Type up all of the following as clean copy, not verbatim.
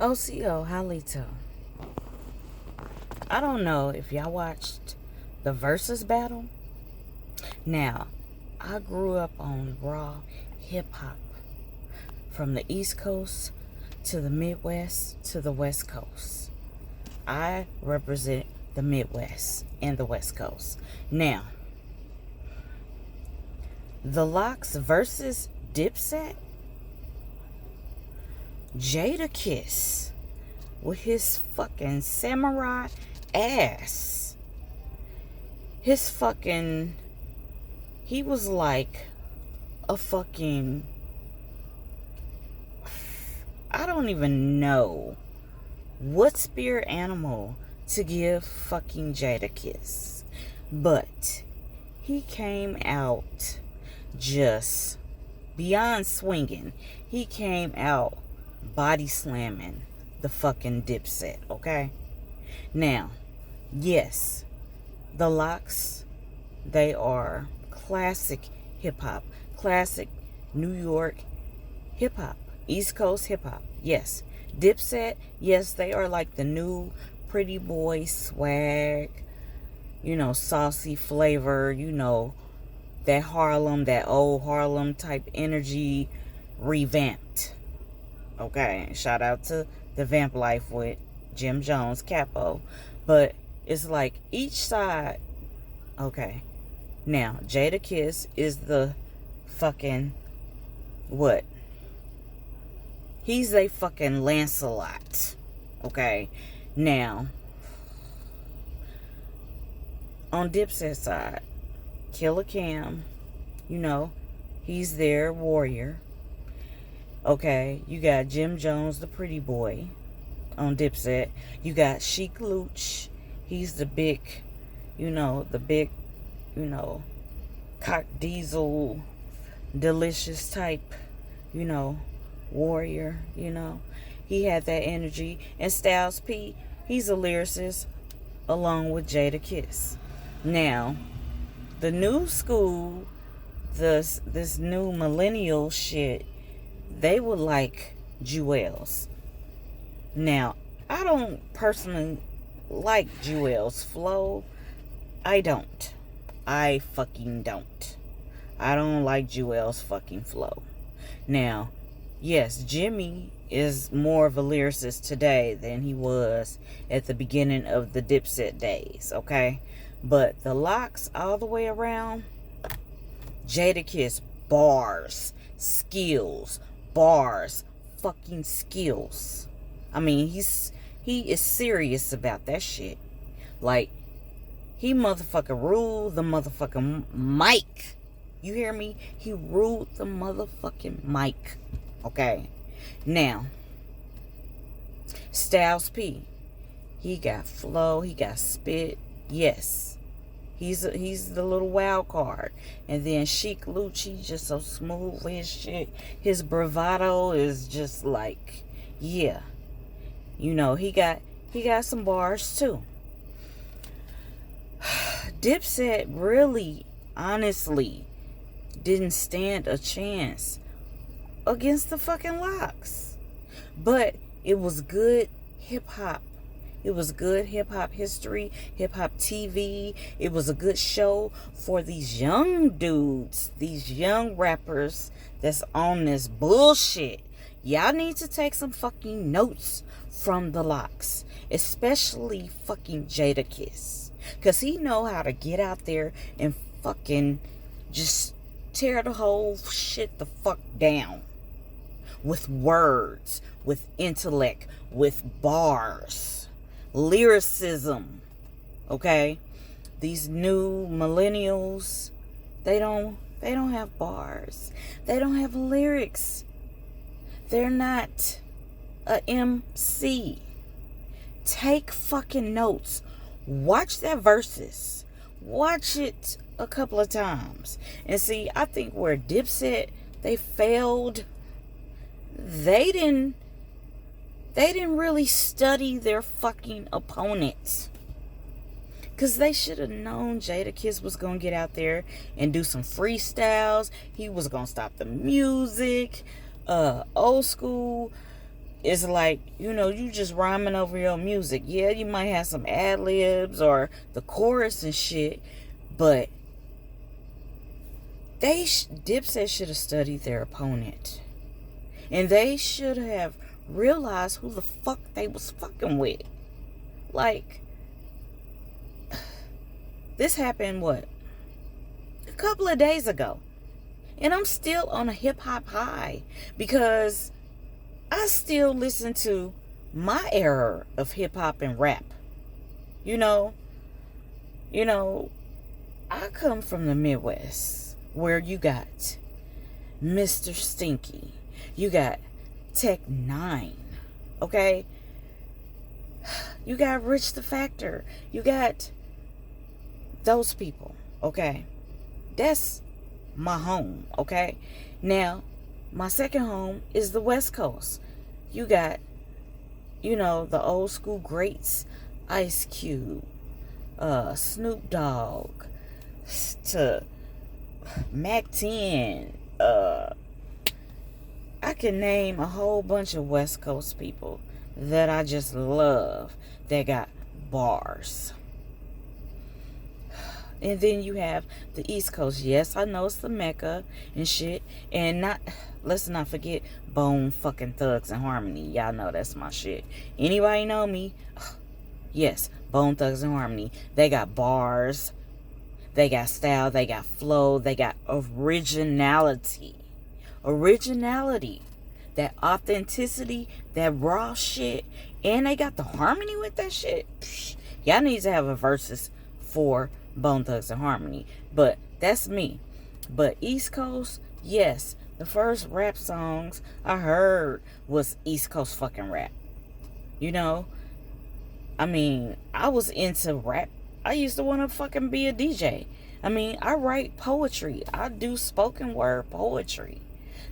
OCO Halito. I don't know if y'all watched the VerzuzBattle. Now, I grew up on raw hip-hop. From the East Coast to the Midwest to the West Coast. I represent the Midwest and the West Coast. Now, the LOX versus DIPSET. Jadakiss with his fucking samurai ass. His fucking... He was like a fucking... I don't even know what spirit animal to give fucking Jadakiss. But he came out just beyond swinging. He came out body slamming the fucking DIPSET, okay? Now, yes, the LOX, they are classic hip-hop. Classic New York hip-hop. East Coast hip-hop, yes. DIPSET, yes, they are like the new pretty boy swag, you know, saucy flavor, you know, that Harlem, that old Harlem type energy revamped. Okay, shout out to the Vamp Life with Jim Jones, Capo. But it's like each side, okay. Now, Jadakiss is the fucking, what? He's a fucking Lancelot. Okay. Now, on DIPSET side, Killer Cam, you know, he's their warrior. Okay. You got Jim Jones, the pretty boy, on DIPSET. You got Chic Luch. He's the big, you know, cock diesel, delicious type, you know, warrior, you know. He had that energy. And Styles P, he's a lyricist along with Jadakiss. Now, the new school, this new millennial shit, they would like Jewel's. Now, I don't personally like Jewel's flow. I don't. I fucking don't. I don't like Jewel's fucking flow. Now, yes, Jimmy is more of a lyricist today than he was at the beginning of the DIPSET days, okay? But the LOX all the way around, Jadakiss, bars, skills, bars, fucking skills. I mean, he is serious about that shit. Like, he motherfucking ruled the motherfucking mic. You hear me? He ruled the motherfucking mic. Okay. Now, Styles P, he got flow, he got spit. Yes. He's the little wild card. And then Chic Luch, he's just so smooth with his shit. His bravado is just like, yeah. You know, he got some bars too. DIPSET really, honestly, didn't stand a chance against the fucking LOX. But it was good hip-hop. It was good hip-hop history, hip-hop TV. It was a good show for these young dudes, these young rappers that's on this bullshit. Y'all need to take some fucking notes from the LOX, especially fucking Jadakiss. Because he know how to get out there and fucking just tear the whole shit the fuck down. With words, with intellect, with bars, lyricism. Okay? These new millennials, they don't have bars. They don't have lyrics. They're not a MC. Take fucking notes. Watch that Verzuz. Watch it a couple of times. And see, I think where DIPSET, they failed, they didn't really study their fucking opponents. Because they should have known Jadakiss was going to get out there and do some freestyles. He was going to stop the music. Old school it's like, you just rhyming over your music. Yeah, you might have some ad-libs or the chorus and shit, but Dipset should have studied their opponent. And they should have realized who the fuck they was fucking with. Like, this happened, what? A couple of days ago. And I'm still on a hip-hop high because I still listen to my era of hip-hop and rap. I come from the Midwest, where you got Mr. Stinky. You got Tech 9. Okay? You got Rich the Factor. You got those people. Okay? That's my home. Okay? Now, my second home is the West Coast. You got, the old school greats. Ice Cube. Snoop Dogg. To Mac 10. I can name a whole bunch of West Coast people that I just love that got bars. And then you have the East Coast. Yes, I know it's the Mecca and shit. And let's not forget Bone fucking Thugs and Harmony. Y'all know that's my shit. Anybody know me? Yes, Bone Thugs and Harmony. They got bars. They got style. They got flow. They got originality. That authenticity, that raw shit, and they got the harmony with that shit. Psh, y'all need to have a versus for Bone Thugs and Harmony, but that's me. But East Coast, yes, the first rap songs I heard was East Coast fucking rap. I was into rap. I used to want to fucking be a DJ. I write poetry. I do spoken word poetry.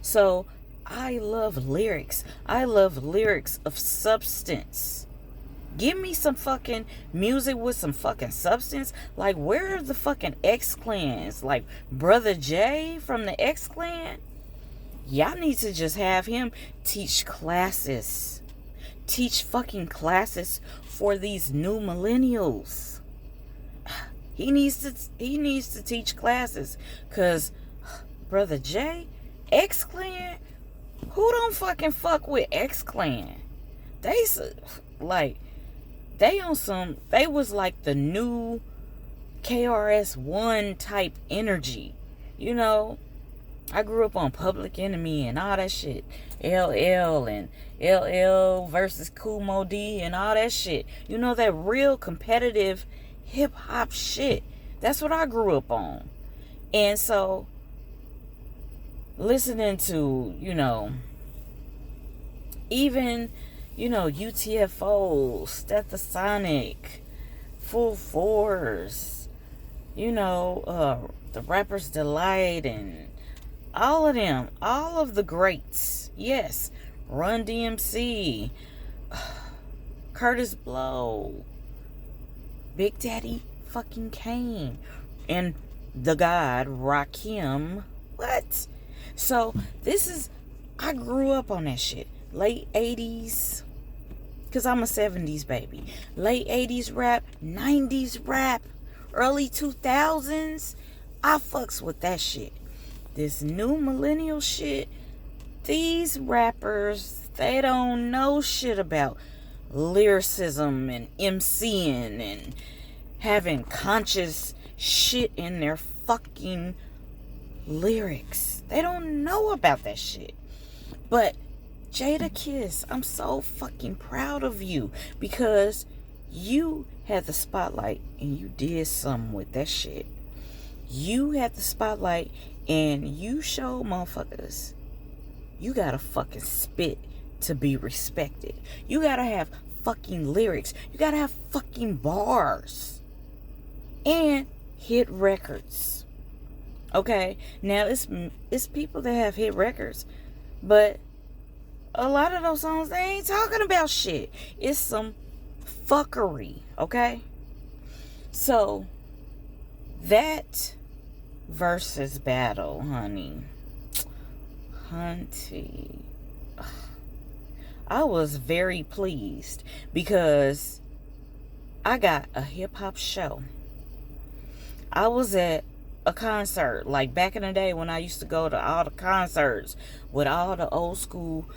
So, I love lyrics. I love lyrics of substance. Give me some fucking music with some fucking substance. Like, where are the fucking X-Clans? Like, Brother Jay from the X-Clan? Y'all need to just have him teach classes. Teach fucking classes for these new millennials. He needs to teach classes. Because, Brother Jay... X-Clan? Who don't fucking fuck with X-Clan? They was like the new KRS-One type energy. I grew up on Public Enemy and all that shit. LL and LL versus Kool Moe Dee and all that shit. That real competitive hip-hop shit. That's what I grew up on. And so... listening to, even, UTFO, Stethosonic, Full Force, the Rapper's Delight, and all of them, all of the greats. Yes, Run DMC, Curtis Blow, Big Daddy fucking Kane, and the God Rakim. What? So, I grew up on that shit. Late 80s, because I'm a 70s baby. Late 80s rap, 90s rap, early 2000s. I fucks with that shit. This new millennial shit, these rappers, they don't know shit about lyricism and MCing and having conscious shit in their fucking lyrics. They don't know about that shit. But Jada Kiss, I'm so fucking proud of you because you had the spotlight and you did something with that shit. You had the spotlight and you showed motherfuckers you gotta fucking spit to be respected. You gotta have fucking lyrics. You gotta have fucking bars and hit records. Okay, now it's people that have hit records, but a lot of those songs, they ain't talking about shit. It's some fuckery, okay? So, that versus battle, honey. Hunty. I was very pleased because I got a hip-hop show. I was at a concert, like back in the day when I used to go to all the concerts with all the old school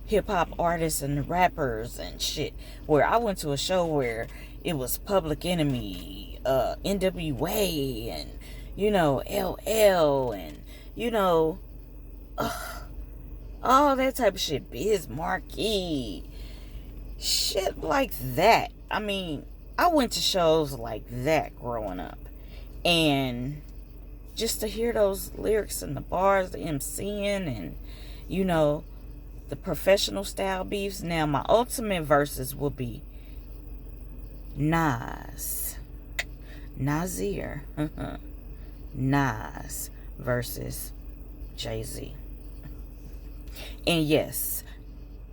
hip-hop artists and rappers and shit, where I went to a show where it was Public Enemy, NWA, and, you know, LL, and, you know, all that type of shit, Biz Markie, shit like that. I mean, I went to shows like that growing up, and just to hear those lyrics and the bars, the MCing, and, you know, the professional style beefs. Now, my ultimate verses will be Nasir Nas versus Jay-Z. And yes,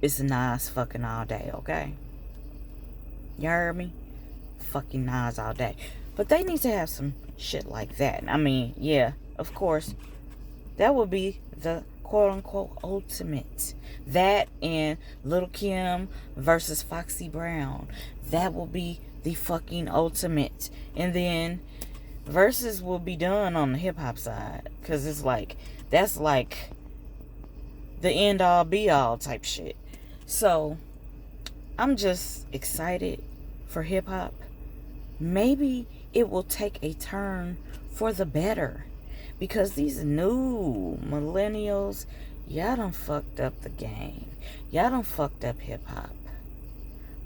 it's Nas fucking all day, okay? You heard me? Fucking Nas all day. But they need to have some shit like that. I mean, yeah, of course, that would be the quote-unquote ultimate. That and Lil' Kim versus Foxy Brown. That will be the fucking ultimate. And then Verzuz will be done on the hip-hop side. Because it's like, that's like the end-all, be-all type shit. So, I'm just excited for hip-hop. Maybe it will take a turn for the better. Because these new millennials, y'all done fucked up the game. Y'all done fucked up hip-hop.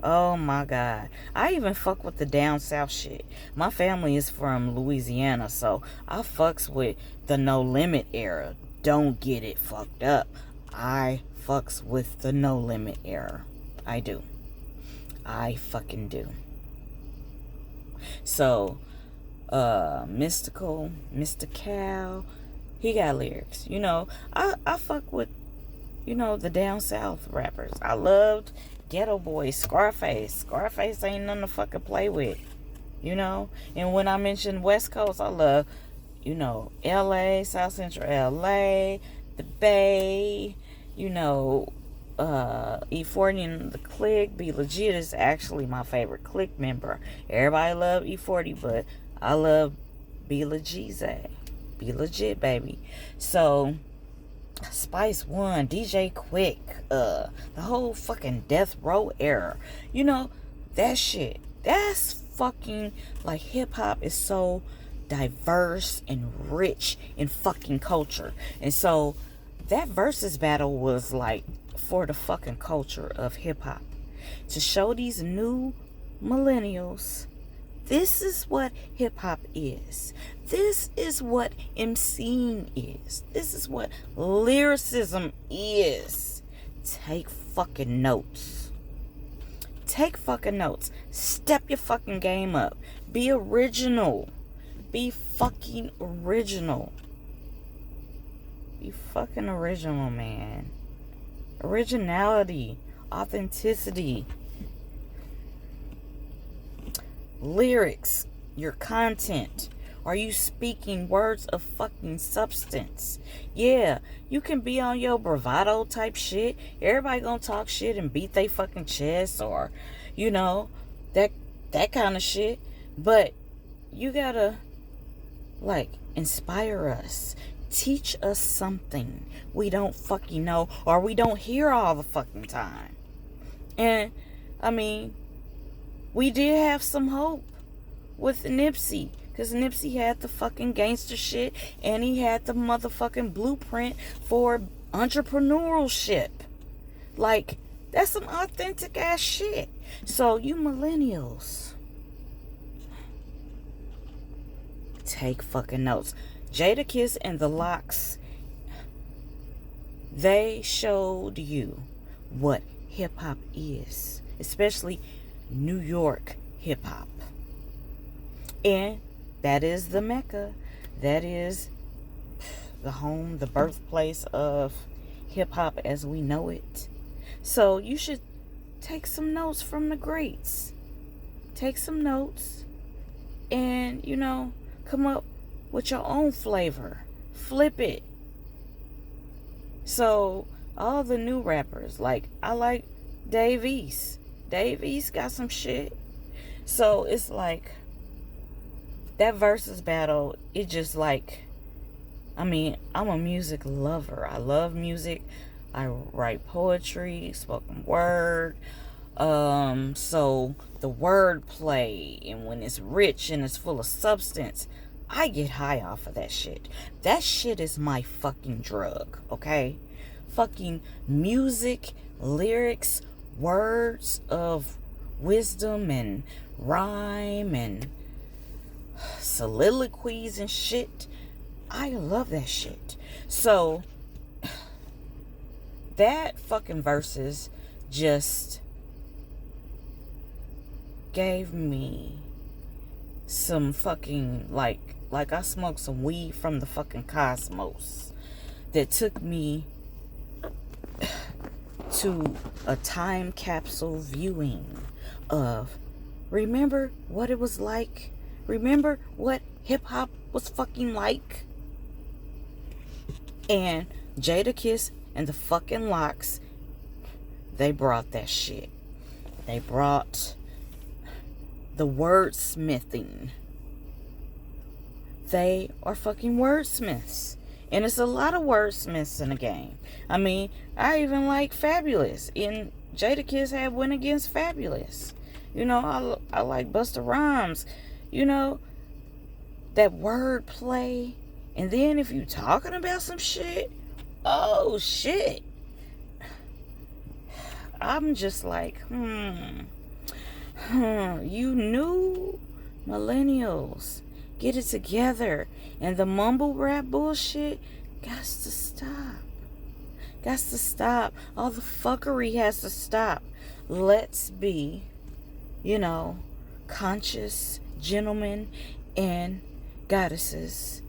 Oh my God. I even fuck with the down south shit. My family is from Louisiana, so I fucks with the No Limit era. Don't get it fucked up. I fucks with the No Limit era. I do. I fucking do. So, Mystical, he got lyrics. You know, I fuck with, you know, the down south rappers. I loved Ghetto Boy, Scarface. Scarface ain't nothing to fucking play with, you know. And when I mentioned West Coast, I love, you know, LA, South Central LA, the Bay, you know, E40 and the Click. Be Legit is actually my favorite Click member. Everybody love E40, but I love Be Legit. Be Legit, baby. So, Spice One, DJ Quick, the whole fucking Death Row era. You know, that shit. That's fucking, like, hip-hop is so diverse and rich in fucking culture. And so, that Verzuz battle was, like, for the fucking culture of hip-hop. To show these new millennials, this is what hip-hop is. This is what MCing is. This is what lyricism is. Take fucking notes. Take fucking notes. Step your fucking game up. Be original. Be fucking original. Be fucking original, man. Originality. Authenticity. Lyrics. Your content. Are you speaking words of fucking substance? Yeah, you can be on your bravado type shit. Everybody gonna talk shit and beat they fucking chest, or, you know, that kind of shit. But you gotta, like, inspire us. Teach us something we don't fucking know, or we don't hear all the fucking time. And, I mean, we did have some hope with Nipsey. Because Nipsey had the fucking gangster shit. And he had the motherfucking blueprint for entrepreneurship. Like, that's some authentic ass shit. So, you millennials, take fucking notes. Jadakiss and the LOX, they showed you what hip-hop is. Especially New York hip-hop. And that is the Mecca. That is the home, the birthplace of hip-hop as we know it. So you should take some notes from the greats. Take some notes and, you know, come up with your own flavor. Flip it. So all the new rappers, like, I like Dave East. Dave East got some shit. So it's like that VerzuzBattle, it just like, I mean, I'm a music lover. I love music. I write poetry, spoken word. So the word play, and when it's rich and it's full of substance, I get high off of that shit. That shit is my fucking drug, okay? Fucking music, lyrics, words of wisdom and rhyme and soliloquies and shit. I love that shit. So that fucking Verzuz just gave me some fucking like I smoked some weed from the fucking cosmos that took me to a time capsule viewing of, remember what it was like? Remember what hip-hop was fucking like? And Jadakiss and the fucking LOX, they brought that shit. They brought the wordsmithing. They are fucking wordsmiths. And it's a lot of wordsmiths in the game. I mean, I even like Fabulous. And Jadakiss had went against Fabulous. You know, I like Busta Rhymes. You know, that wordplay. And then if you talking about some shit, oh shit. I'm just like, you new millennials, get it together. And the mumble rap bullshit gots to stop. Gots to stop. All the fuckery has to stop. Let's be, you know, conscious gentlemen and goddesses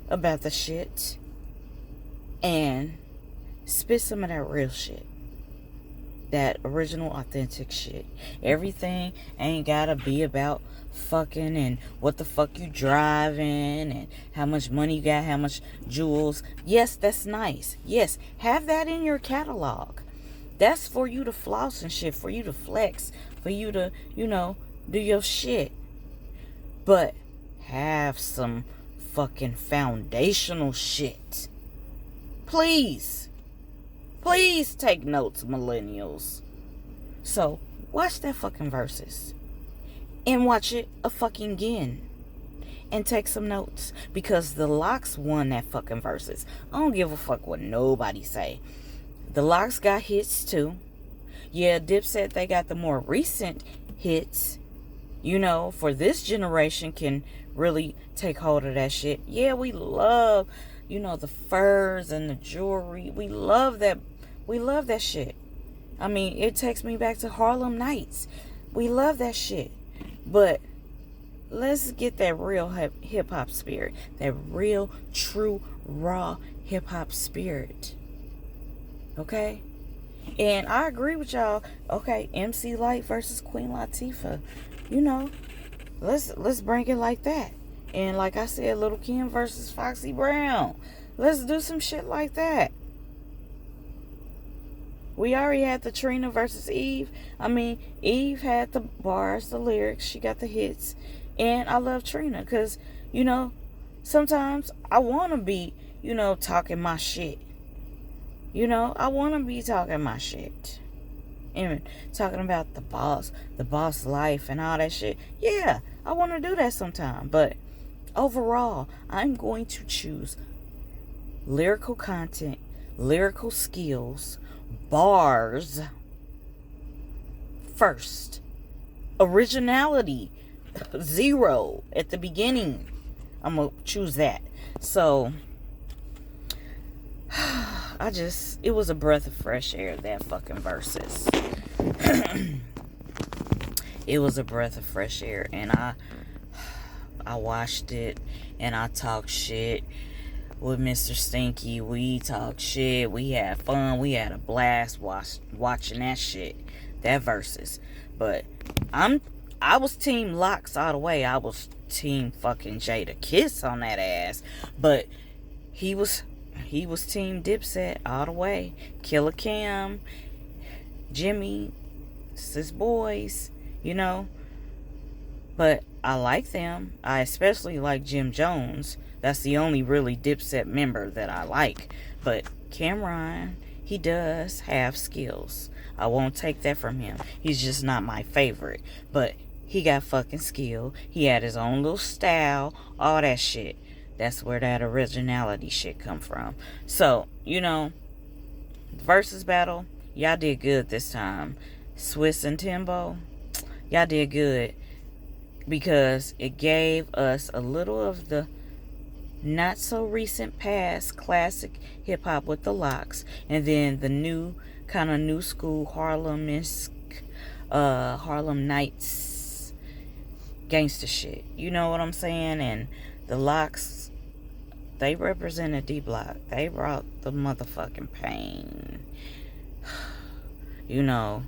about the shit. And spit some of that real shit. That original, authentic shit. Everything ain't gotta be about fucking and what the fuck you driving and how much money you got, how much jewels. Yes, that's nice. Yes, have that in your catalog. That's for you to floss and shit, for you to flex, for you to, you know, do your shit. But have some fucking foundational shit. Please. Please take notes, millennials. So, watch that fucking Verzuz. And watch it a fucking again. And take some notes. Because the LOX won that fucking Verzuz. I don't give a fuck what nobody say. The LOX got hits too. Yeah, DIPSET, they got the more recent hits. You know, for this generation can really take hold of that shit. Yeah, we love, you know, the furs and the jewelry. We love that. We love that shit. I mean, it takes me back to Harlem Nights. We love that shit. But let's get that real hip-hop spirit. That real, true, raw hip-hop spirit. Okay? And I agree with y'all. Okay, MC Lyte versus Queen Latifah. You know, let's bring it like that. And like I said, Lil' Kim versus Foxy Brown. Let's do some shit like that. We already had the Trina versus Eve. I mean, Eve had the bars, the lyrics. She got the hits. And I love Trina because, you know, sometimes I want to be, you know, talking my shit. You know, I want to be talking my shit. And talking about the boss life and all that shit. Yeah, I want to do that sometime. But overall, I'm going to choose lyrical content, lyrical skills, bars first. Originality, 0 at the beginning. I'm going to choose that. So, it was a breath of fresh air, that fucking Verzuz. It was a breath of fresh air. And I watched it and I talked shit with Mr. Stinky. We talked shit. We had fun. We had a blast watching that shit. That Verzuz. But I was team LOX all the way. I was team fucking Jadakiss on that ass. But he was team DIPSET all the way. Killer Cam, Jimmy, It's his boys, you know. But I like them. I especially like Jim Jones. That's the only really Dipset member that I like. But Cameron, he does have skills. I won't take that from him. He's just not my favorite. But he got fucking skill. He had his own little style. All that shit. That's where that originality shit come from. So, you know, versus battle, y'all did good this time. Swiss and Timbo, y'all did good. Because it gave us a little of the not so recent past classic hip hop with the LOX, and then the new kind of new school Harlem-esque Harlem Nights gangster shit. You know what I'm saying? And the LOX, they represented D Block. They brought the motherfucking pain. You know,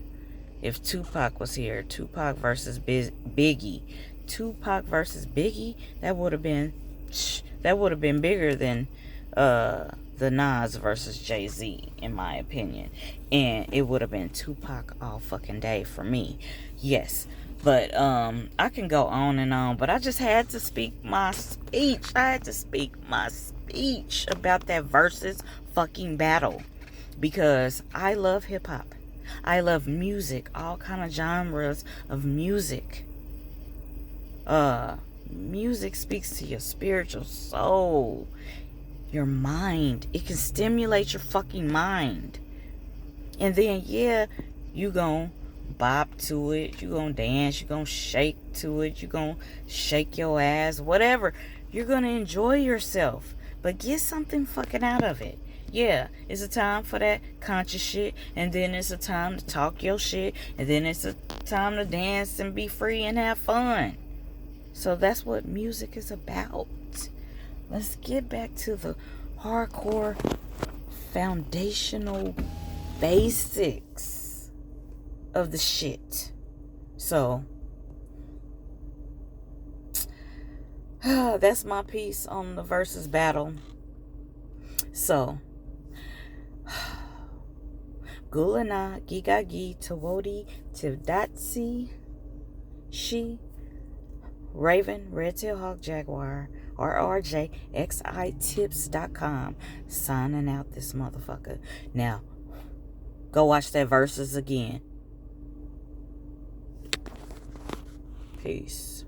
if Tupac was here, Tupac versus Biggie, Tupac versus Biggie, that would have been bigger than the Nas versus Jay-Z, in my opinion. And it would have been Tupac all fucking day for me. Yes. But I can go on and on, but I just had to speak my speech. I had to speak my speech about that versus fucking battle, because I love hip hop. I love music, all kind of genres of music. Music speaks to your spiritual soul, your mind. It can stimulate your fucking mind. And then, yeah, you gon' bop to it, you gon' dance, you gon' shake to it, you gon' shake your ass, whatever. You're gonna enjoy yourself, but get something fucking out of it. Yeah, it's a time for that conscious shit, and then it's a time to talk your shit, and then it's a time to dance and be free and have fun. So that's what music is about. Let's get back to the hardcore foundational basics of the shit. So that's my piece on the versus battle. So Gulana Gigagi Tawodi Tivdatsi She Raven Red Tail Hawk Jaguar RRJXITIPS.com signing out this motherfucker. Now go watch that Verzuz again. Peace.